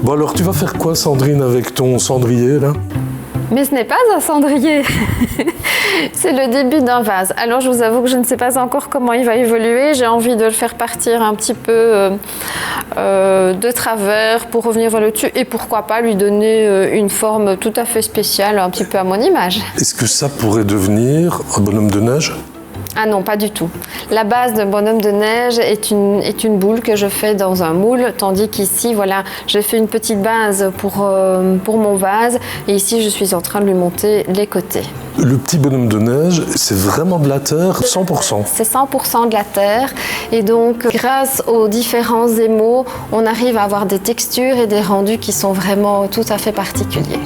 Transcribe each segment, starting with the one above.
Bon alors, tu vas faire quoi, Sandrine, avec ton cendrier, là? Mais ce n'est pas un cendrier, c'est le début d'un vase. Alors je vous avoue que je ne sais pas encore comment il va évoluer. J'ai envie de le faire partir un petit peu de travers pour revenir vers le dessus et pourquoi pas lui donner une forme tout à fait spéciale, un petit peu à mon image. Est-ce que ça pourrait devenir un bonhomme de neige? Ah non, pas du tout. La base d'un bonhomme de neige est une boule que je fais dans un moule, tandis qu'ici, voilà, j'ai fait une petite base pour mon vase et ici, je suis en train de lui monter les côtés. Le petit bonhomme de neige, c'est vraiment de la terre, 100%. C'est 100% de la terre et donc, grâce aux différents émaux, on arrive à avoir des textures et des rendus qui sont vraiment tout à fait particuliers.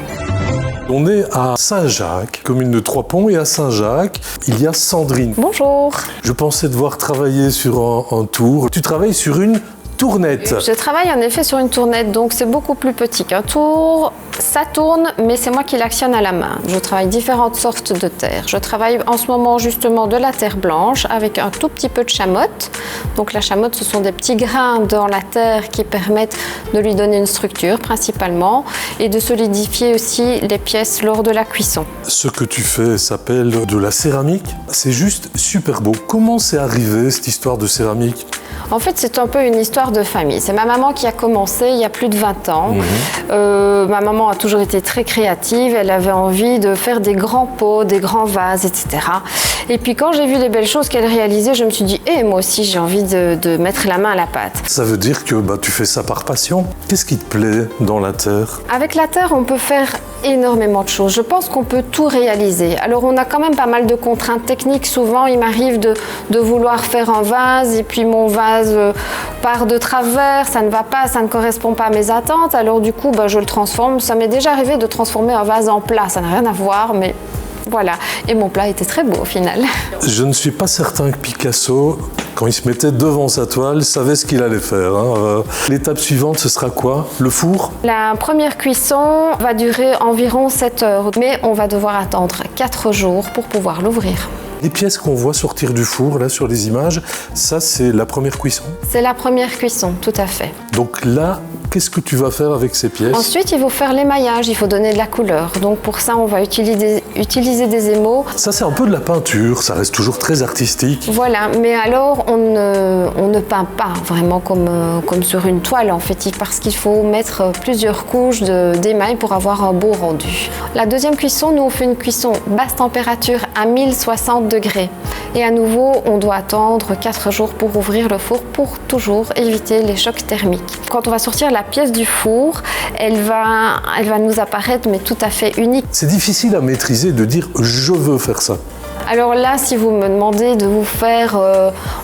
On est à Saint-Jacques, commune de Trois-Ponts, et à Saint-Jacques, il y a Sandrine. Bonjour. Je pensais devoir travailler sur un tour. Tu travailles sur une tournette. Je travaille en effet sur une tournette, donc c'est beaucoup plus petit qu'un tour. Ça tourne, mais c'est moi qui l'actionne à la main. Je travaille différentes sortes de terre. Je travaille en ce moment justement de la terre blanche avec un tout petit peu de chamotte. Donc la chamotte, ce sont des petits grains dans la terre qui permettent de lui donner une structure principalement et de solidifier aussi les pièces lors de la cuisson. Ce que tu fais s'appelle de la céramique. C'est juste super beau. Comment c'est arrivé cette histoire de céramique? En fait, c'est un peu une histoire de famille. C'est ma maman qui a commencé il y a plus de 20 ans. Ma maman a toujours été très créative. Elle avait envie de faire des grands pots, des grands vases, etc. Et puis quand j'ai vu les belles choses qu'elle réalisait, je me suis dit, moi aussi, j'ai envie de mettre la main à la pâte. Ça veut dire que tu fais ça par passion. Qu'est-ce qui te plaît dans la terre? Avec la terre, on peut faire énormément de choses. Je pense qu'on peut tout réaliser. Alors, on a quand même pas mal de contraintes techniques. Souvent, il m'arrive de vouloir faire un vase et puis mon vase part de travers, ça ne va pas, ça ne correspond pas à mes attentes. Alors, du coup, je le transforme. Ça m'est déjà arrivé de transformer un vase en plat. Ça n'a rien à voir, mais voilà. Et mon plat était très beau au final. Je ne suis pas certain que Picasso, quand il se mettait devant sa toile, savait ce qu'il allait faire. L'étape suivante, ce sera quoi? Le four? La première cuisson va durer environ 7 heures, mais on va devoir attendre 4 jours pour pouvoir l'ouvrir. Les pièces qu'on voit sortir du four, là, sur les images, ça, c'est la première cuisson? C'est la première cuisson, tout à fait. Donc là, qu'est-ce que tu vas faire avec ces pièces? Ensuite, il faut faire l'émaillage, il faut donner de la couleur. Donc pour ça, on va utiliser des émaux. Ça, c'est un peu de la peinture, ça reste toujours très artistique. Voilà, mais alors on ne peint pas vraiment comme sur une toile en fait, parce qu'il faut mettre plusieurs couches d'émail pour avoir un beau rendu. La deuxième cuisson, nous on fait une cuisson basse température à 1060 degrés. Et à nouveau, on doit attendre 4 jours pour ouvrir le four pour toujours éviter les chocs thermiques. Quand on va sortir la pièce du four, elle va nous apparaître mais tout à fait unique. C'est difficile à maîtriser de dire « je veux faire ça ». Alors là, si vous me demandez de vous faire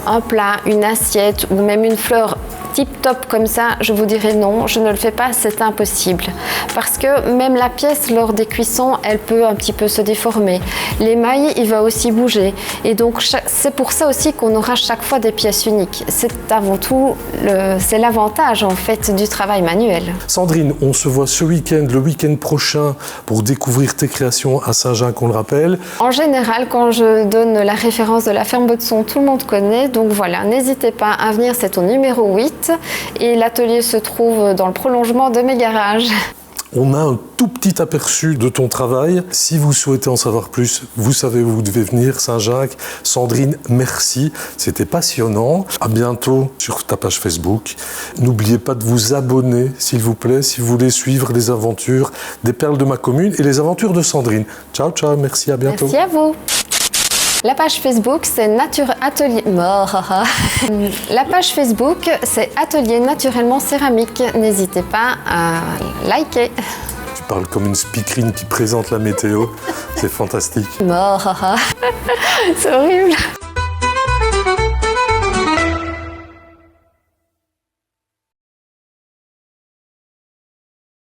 un plat, une assiette ou même une fleur tip-top comme ça, je vous dirais non, je ne le fais pas, c'est impossible. Parce que même la pièce, lors des cuissons, elle peut un petit peu se déformer. L'émail, il va aussi bouger. Et donc, c'est pour ça aussi qu'on aura chaque fois des pièces uniques. C'est avant tout, c'est l'avantage en fait du travail manuel. Sandrine, on se voit ce week-end, le week-end prochain, pour découvrir tes créations à Saint-Jacques, on le rappelle. En général, quand je donne la référence de la ferme Baudson, tout le monde connaît. Donc voilà, n'hésitez pas à venir, c'est au numéro 8. Et l'atelier se trouve dans le prolongement de mes garages. On a un tout petit aperçu de ton travail. Si vous souhaitez en savoir plus, vous savez où vous devez venir, Saint-Jacques. Sandrine, merci. C'était passionnant. À bientôt sur ta page Facebook. N'oubliez pas de vous abonner, s'il vous plaît, si vous voulez suivre les aventures des perles de ma commune et les aventures de Sandrine. Ciao, ciao, merci, à bientôt. Merci à vous. La page Facebook, c'est Atelier... La page Facebook, c'est Atelier Naturellement Céramique. N'hésitez pas à liker. Tu parles comme une speakerine qui présente la météo. C'est fantastique. C'est horrible.